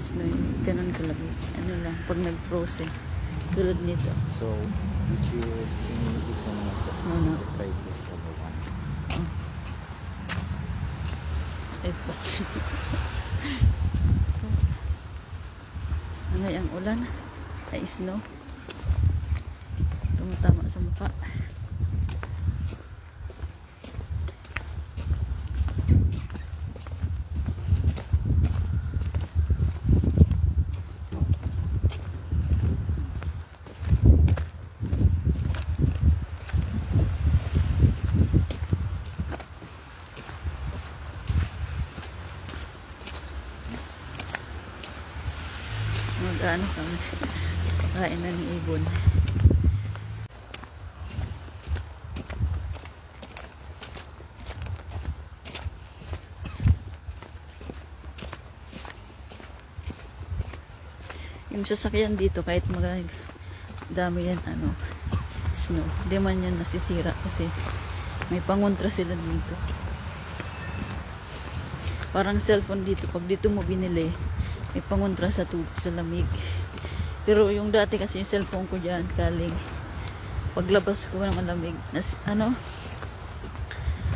snow, ganun kalaki. Ano lang, pag nag-frozen. Tulad nito. So, if you stream, you can adjust No. the prices for the one. Ano yung ulan? Ay, snow. Tumatama sa mukha. Mag-ano kami. Kain na ng ibon. Yung sasakyan dito kahit dami yan snow, di man yan nasisira kasi may pangontra sila dito. Parang cellphone dito, pag dito mo binili may pangontra sa lamig. Pero yung dati kasi yung cellphone ko dyan galing paglabas ko ng malamig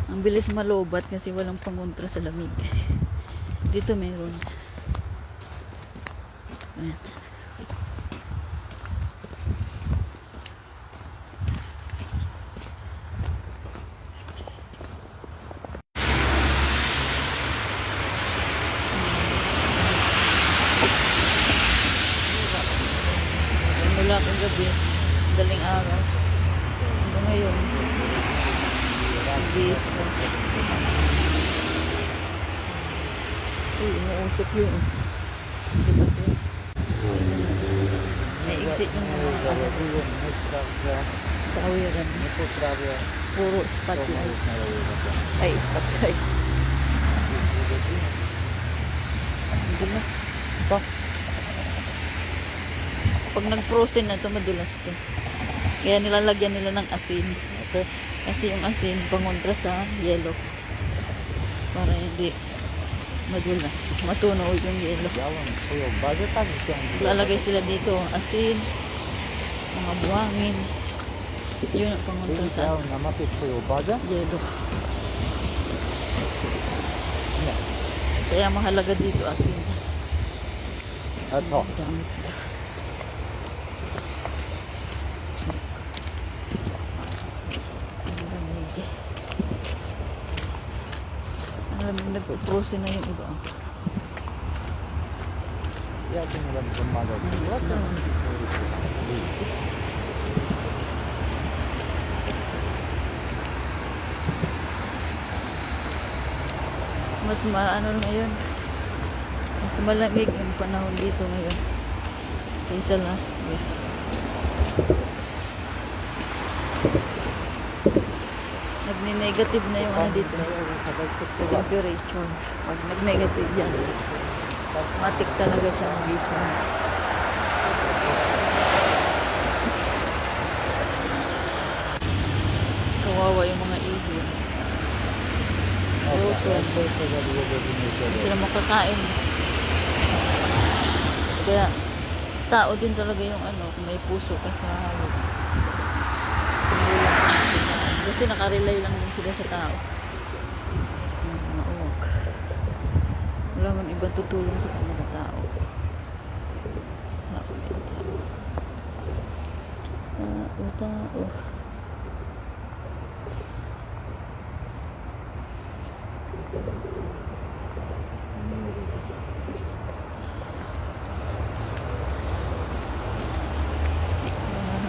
ang bilis malobat kasi walang pangontra sa lamig. Dito meron. Ayan. Mula kong gabi, daling araw. Hanggang ngayon. Bis. Uy, umuusok yun. Sasakyan. May exit yung kawiran. Puro spot yun. Ay, stop tayo. Hindi na. Ito. Pag nag-frozen na ito, madulas ito. Kaya nilalagyan nila ng asin. Okay. Kasi yung asin, pangontra sa yellow. Para hindi madulas. Matunaw yung yellow. Lalagay sila dito, asin, mga buhangin. Yun ang pangontra sa yellow. Kaya mahalaga dito asin. Ito. Gamit. Alam mo, nag-frozen na yung iba. Mas ngayon. Mas malamig yung panahon dito ngayon kaysa last week. Nagne-negative na yung dito. Temperature. Pag nag-negative yan, matik talaga siya mag-isip. Kawawa yung mga ibon. Hindi sila makakain. Kaya tao din talaga yung kung may puso ka sa hayop. Kasi nakarelay lang din sila sa tao. Mga uwag. Wala man ibang tutulong sa kanila tao. Tao.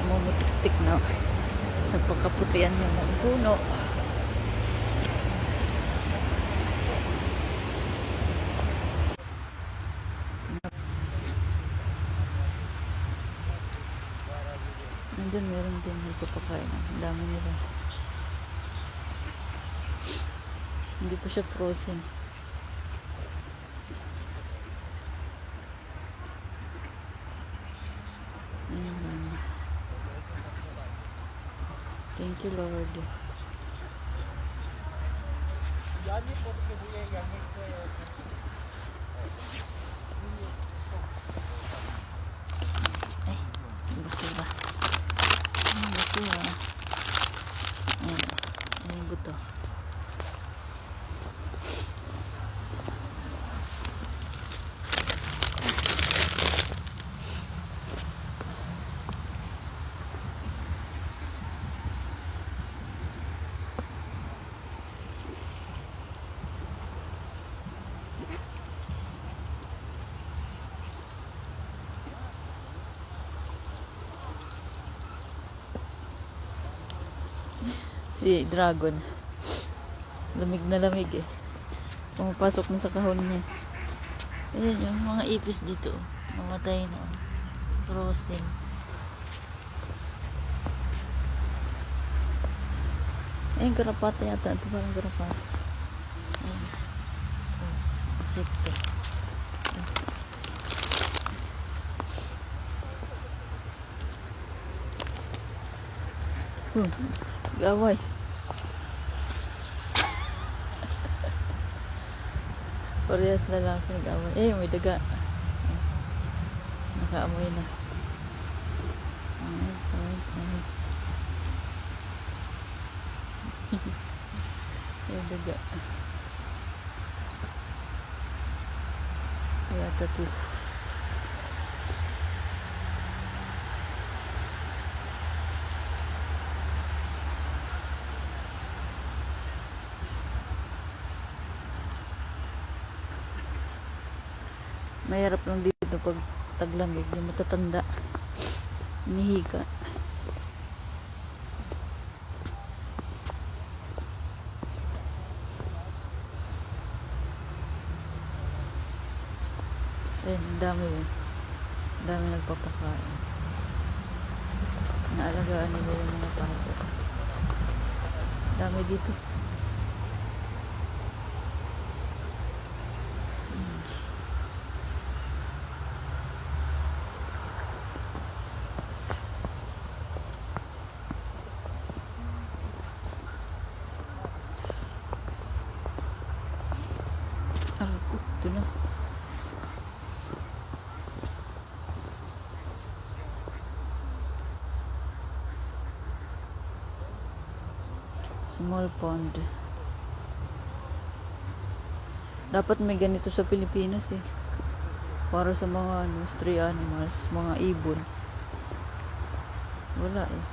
Mumutik na sa pagkaputian ng mga puno. Nandun meron din nagpapakain. Ang dami nila. Hindi pa siya frozen. Ayan. Thank you, Lord. si dragon. Lamig na lamig eh. Pumapasok na sa kahon niya. Ayan yung mga ipis dito. Mamatay na. Frozen. Ayun, garapata yata. Ito parang garapata. Ayun. Oh, insekto. Gaway. Parehas na lang nag-away. Eh, may daga. Nakaamoy na. May daga. Kaya tattoo. Mahirap lang dito pag taglamig, yung matatanda nihika. Ayun, ang dami yun. Ang dami nagpapakain. Naalagaan nila yung mga pato. Ang dami dito. Ito na. Small pond. Dapat may ganito sa Pilipinas eh. Para sa mga stray animals, mga ibon. Wala eh.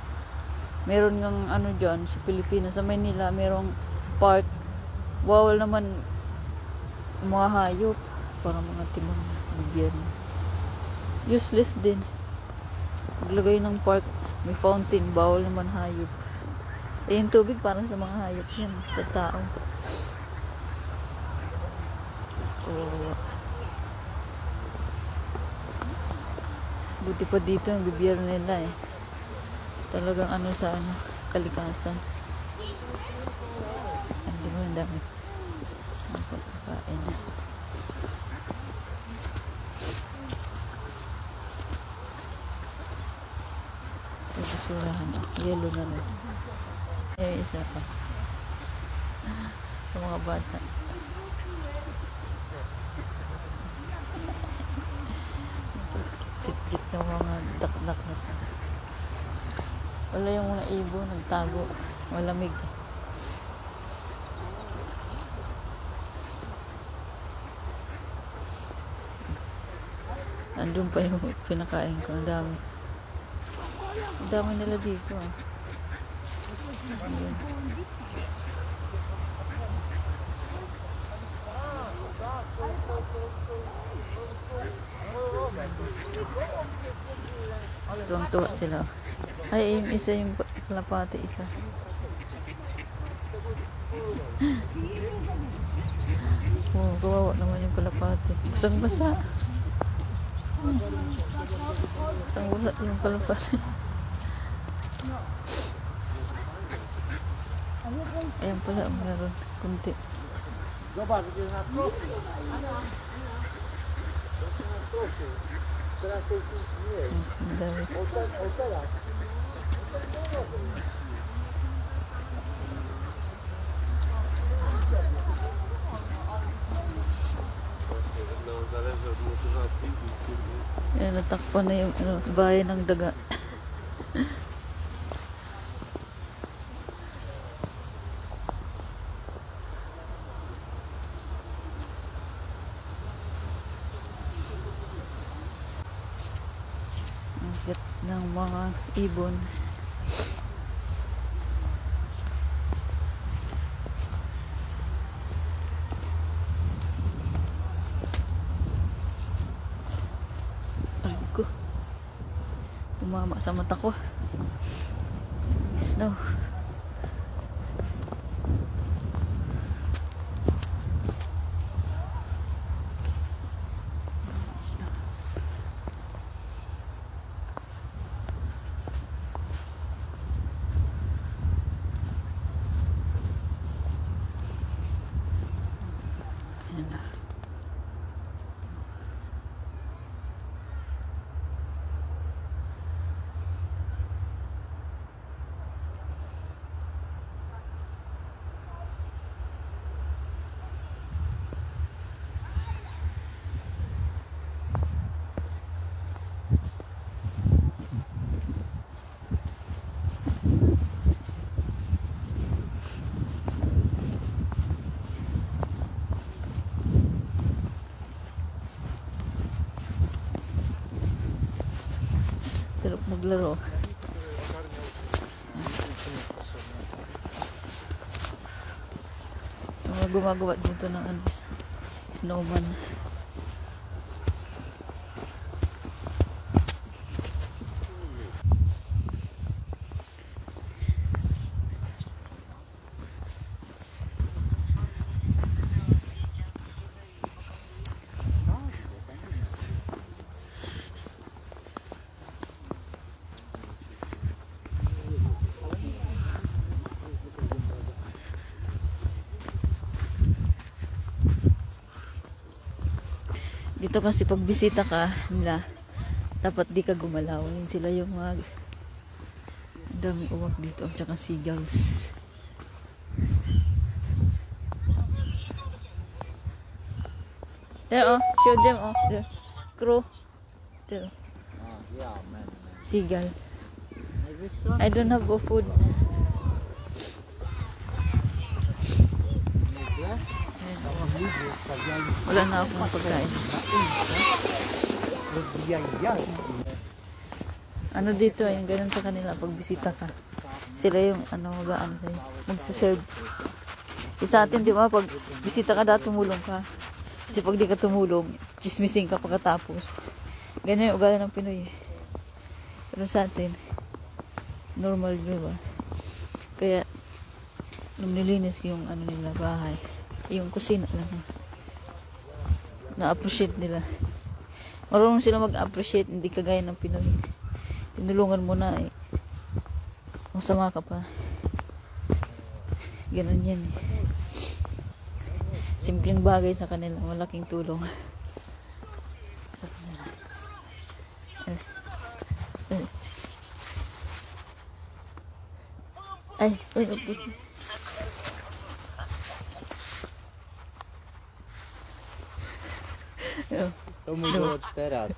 Meron ngang dyan sa Pilipinas, sa Manila, merong park. Bawal naman mga hayop. Para mga timang gobyerno. Useless din. Paglagay ng park, may fountain, bawal naman hayop. Eh, yung tubig parang sa mga hayop yan, sa tao. Oh. Buti pa dito ang gobyerno nila eh. Talagang sa kalikasan. Hindi mo, ang dami. Ang pagkakain na. Ito basurahan na. Yellow na rin. Eh, isa pa. Sa mga bata. Kit-kit ng mga dakdak na sa. Wala yung mga ibon, nagtago. Malamig. Andun pa yung pinakain ko. Ang dami. Ang dami nila dito ah. Ayun. Tuwang-tuwa sila. Ay, yung isa yung kalapate, isa. Oh, kawawa naman yung kalapate. Basang-basa. Basang-basa yung kalapate. Ayan pala, meron kunti. Ang dami. Ayan, natakpan na yung bayan ng daga. Ng mga ibon. Ay ko. Tumama sa mata ko. Snow. maglaro. Mga gumagawa dito ng ano, snowman. Dito kasi pag bisita ka nila, dapat di ka gumalaw. Yun sila yung mga ang daming uwak dito, tsaka seagulls. There, oh, show them, oh, the crow. There, Yeah, man. seagull. Maybe some. I don't have food. Yeah. Wala na akong pagkain. Ano dito, yung ganun sa kanila pag bisita ka. Sila yung ano, magaan sa'yo. Magsaserve. Sa atin, di ba, pag bisita ka dapat tumulong ka. Kasi pag di ka tumulong, chismising ka pagkatapos. Ganyan yung ugali ng Pinoy. Pero sa atin, normal, di ba? Kaya, nung nilinis ko yung ano nila, bahay, yung kusina lang. Na-appreciate nila. Marunong sila mag-appreciate, hindi kagaya ng Pinoy. Tinulungan mo na eh. Masama ka pa. Ganun yan eh. Simpleng bagay sa kanila, malaking tulong. Sa kanila. Ay, To mój zobacz teraz.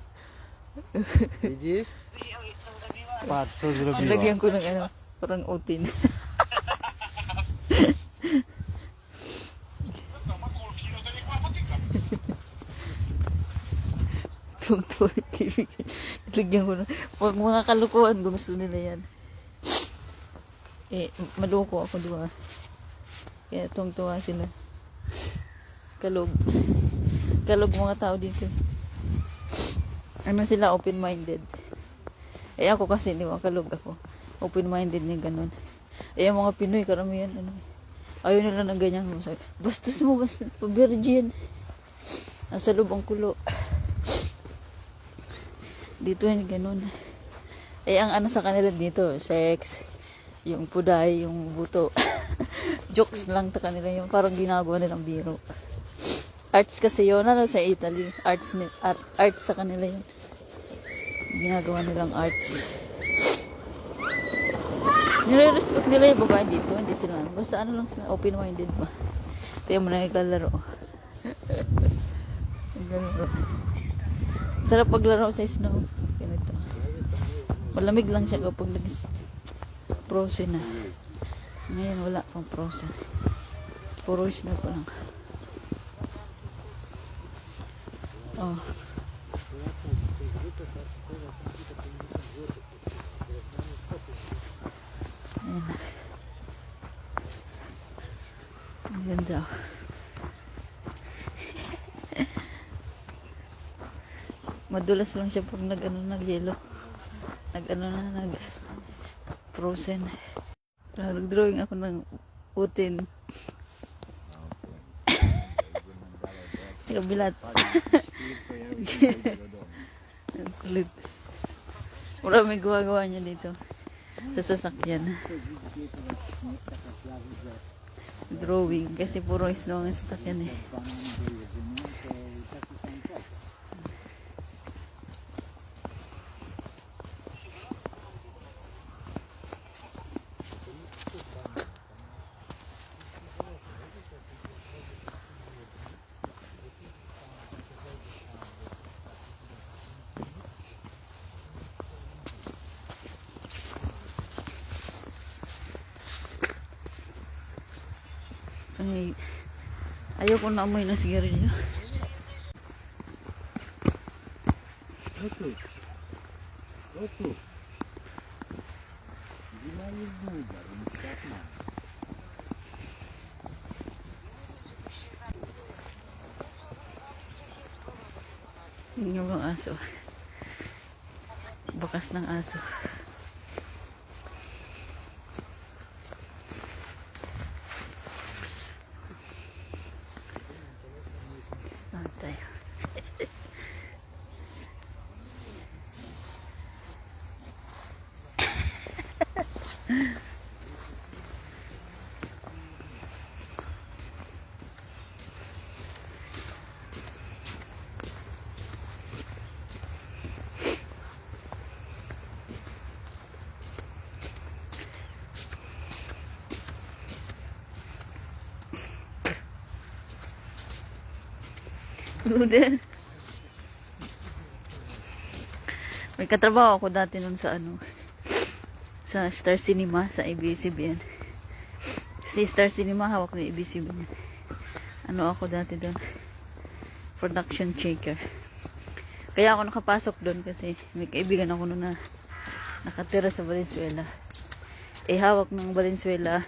Widzisz? Patrz, co zrobiła. lagyan ko ng ano, parang utin. Tungtuwa, lagyan ko ng, pag mga kalukuhan, gusto nila yan. Eh, maloko ako diba. Kaya tungtuwa sila. Kalog. Kalog mga tao dito. Ano sila, open-minded. Eh ako kasi, di ba, kalog ako. Open-minded niya ganun. Eh yung mga Pinoy, karamihan, ano, ayaw nila ng ganyan. Bastos mo, bastos, pa-virgin. Nasa loob ang kulo. Dito yun, ganun. Eh ang ano sa kanila dito, sex, yung puday, yung buto. Jokes lang sa kanila yung parang ginagawa nilang biro. Arts kasi yun, ano, sa Italy. Arts sa kanila yun. Ginagawa nilang arts. Nire-respect nila yung babae dito. Hindi sila, basta ano lang sila, open-minded ba. Kaya mo na naglalaro. Naglalaro. Sarap paglaro sa snow. Ganito. Malamig lang siya kapag nag-frozen na. Ngayon wala pang frozen. Puro snow pa lang. Oh. Ayan. Ang ganda. Madulas lang siya pag nag-yelo. Nag-frozen. Nag-drawing ako ng utin. Kabilat. Ang kulit. Maraming gawa niya dito. Sa sasakyan. Drawing. Kasi puro snow ang sasakyan eh. Ay, ayoko na amoy ng sigarilyo. Yun yung mga aso. Bakas ng aso. Tayo. Noodle. May katrabaho ako dati nun sa sa Star Cinema, sa ABS-CBN. Si Star Cinema hawak ng ABS-CBN. Ako dati doon, production checker. Kaya ako nakapasok doon kasi may kaibigan ako noon na nakatira sa Valenzuela. Hawak ng Valenzuela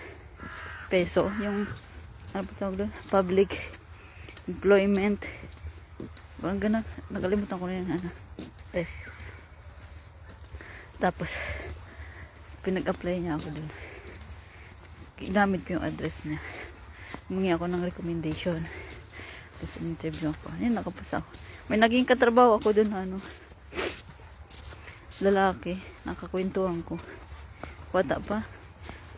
peso, yung public employment. Parang ganun, nakalimutan ko na yun. Yes. Tapos, pinag-apply niya ako dun. Ginamit ko yung address niya. Humingi ako ng recommendation. Tapos, interview ako. Ayun, nakapasa ako. May naging katrabaho ako dun, lalaki. Nakakwentuhan ko. Bata pa.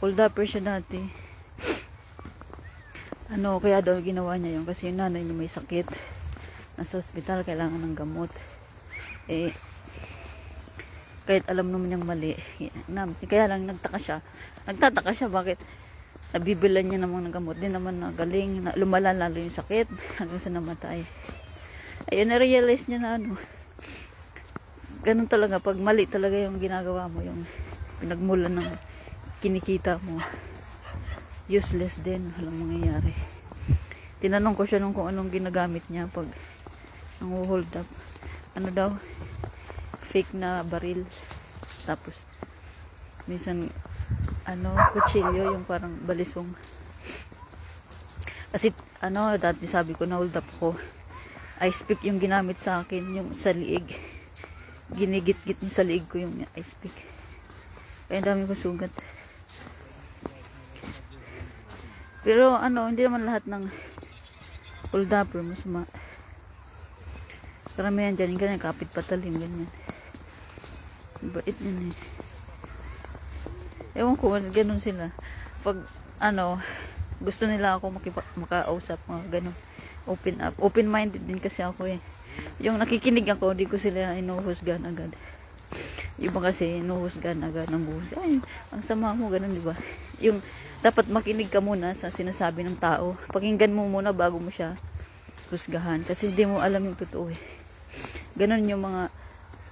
Hold upper siya dati. Kaya daw ginawa niya yun. Kasi yung nanay niya may sakit. Nasa hospital, kailangan ng gamot. Kahit alam naman niyang mali, kaya lang nagtataka siya bakit nabibilan niya namang ng gamot. Di naman nagaling, lumala lalo yung sakit hanggang sa namatay. Ayun, na-realize niya na ganun talaga, pag mali talaga yung ginagawa mo, yung pinagmulan ng kinikita mo, useless din, walang mangyayari. Tinanong ko siya kung anong ginagamit niya pag ang hold up. Daw? Fake na baril. Tapos, minsan, kutsilyo, yung parang balisong. Kasi, dati sabi ko, na hold up ko. Ice pick yung ginamit sa akin, yung sa liig. Ginigit-git niya sa liig ko yung ice pick. Kaya dami ko sugat. Pero, hindi naman lahat ng hold up, masama. Karamihan dyan, yung ganyan, kapit patalim, ganyan. Bait yan Ewan ko, ganun sila. Pag, gusto nila ako makausap, mga ganun. Open up. Open-minded din kasi ako Yung nakikinig ako, di ko sila inuhusgan agad. Yung iba kasi, inuhusgan agad ng buhos. Ay, ang sama mo, ganun, di ba? Yung, dapat makinig ka muna sa sinasabi ng tao. Pakinggan mo muna bago mo siya husgahan. Kasi di mo alam yung totoo Ganon yung mga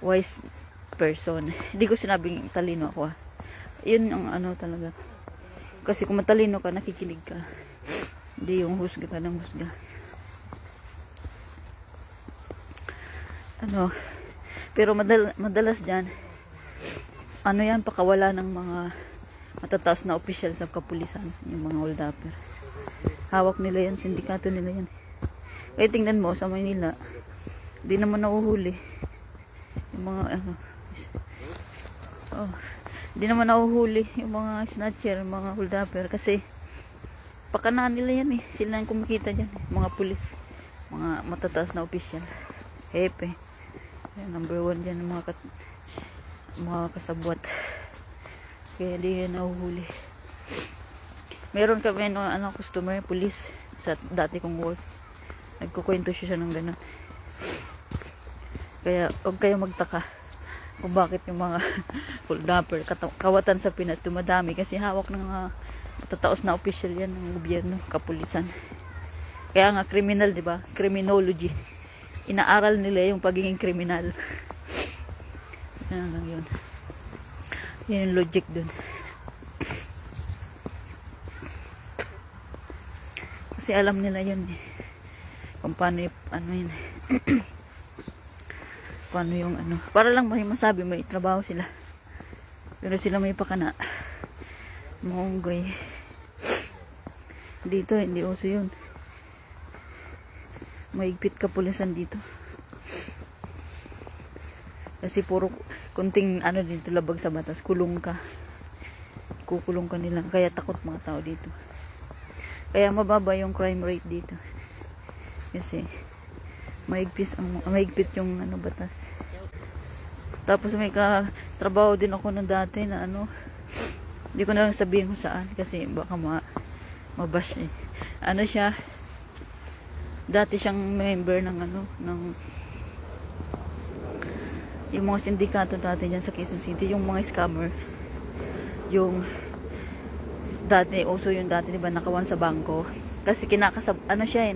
wise person. Hindi ko sinabing talino ako Yun ang talaga. Kasi kung matalino ka, nakikinig ka. Hindi yung husga ka ng husga. Pero madalas dyan, yan, pakawala ng mga matataas na opisyal sa kapulisan. Yung mga hold-upper. Hawak nila yan, sindikato nila yan. Kaya tingnan mo, sa Maynila, di naman nahuhuli yung mga di naman nahuhuli yung mga snatcher, mga hold-upper kasi pakanaan nila yan sila yung kumikita dyan mga pulis, mga matataas na opisyal, hepe, number 1 dyan, mga kasabwat, kaya di yan nahuhuli. Meron kami customer, pulis sa dati kong work, nagkukwento siya ng gano'n. Kaya huwag kayo magtaka kung bakit yung mga hold-upper kawatan sa Pinas dumadami kasi hawak ng mga matataos na official yan ng gobyerno, kapulisan. Kaya nga criminal, di ba? Criminology. Inaaral nila yung pagiging kriminal. Yan lang yun. Yan yung logic dun. Kasi alam nila yun kung paano yun paano yung para lang may masabi may trabaho sila pero sila may pakana Maunggay. Dito, hindi uso yun. Maigpit kapulisan dito. Kasi puro kunting ano dito labag sa batas. Kulong ka. Kukulong ka nila. Kaya takot mga tao dito. Kaya mababa yung crime rate dito. Kasi maigpit yung ano batas. Tapos may trabaho din ako na dati na ano. Hindi ko na lang sabihin kung saan kasi baka mabash eh. Ano siya? Dati siyang member ng ano, ng yung mga sindikato dati dyan sa Quezon City, yung mga scammer. Yung dati, uso yung dati, diba, nakawan sa bangko. Kasi ano siya eh,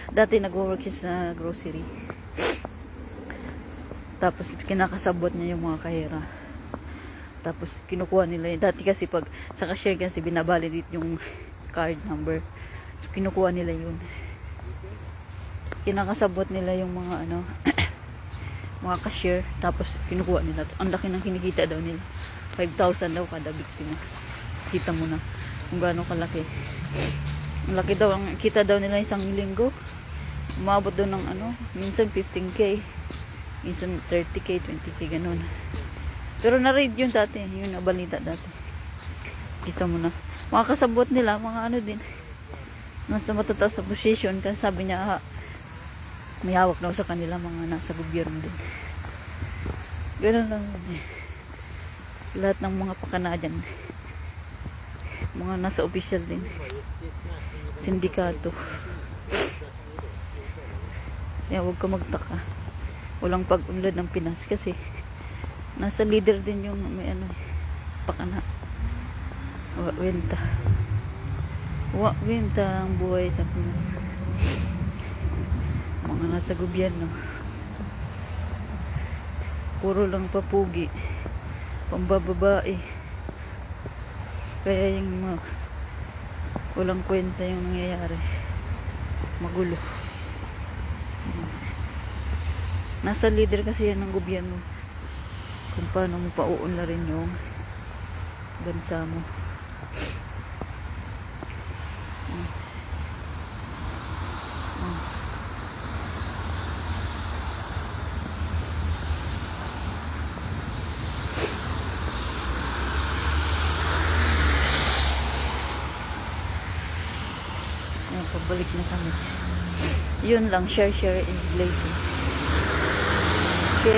dati nag-work siya sa grocery. Tapos kinakasabot niya yung mga kahera. Tapos kinukuha nila yun. Dati kasi pag sa cashier kasi binabalidate yung card number. So kinukuha nila yun. Kinakasabot nila yung mga ano mga cashier. Tapos kinukuha nila. Ang laki ng kinikita daw nila. 5,000 daw kada biktima. Kita mo na kung gaano kalaki. Ang laki daw. Ang kita daw nila isang linggo. Umabot daw ng ano. Minsan 15K. Minsan 30K, 20K, ganun. Pero na-read yun dati. Yun na balita dati. Kita mo na. Mga kasabot nila, mga ano din. Nasa matataas sa position. Kasi sabi niya, may hawak daw sa kanila mga nasa gobyerno din. Ganun lang. Lahat ng mga pakana dyan. Mga nasa official din. Sindikato. Kaya huwag ka magtaka. Walang pag-unlad ng Pinas kasi nasa leader din yung may ano pakana. Wenta ang buhay sa Pinas. Mga nasa gobyerno. Puro lang papugi. Pambababae. Kaya yung walang kwenta yung nangyayari. Magulo. Nasa leader kasi yan ng gobyerno. Kung paano mo pauunlarin yung bansa mo. Ayan, pabalik na kami. Yun lang, share is blessing.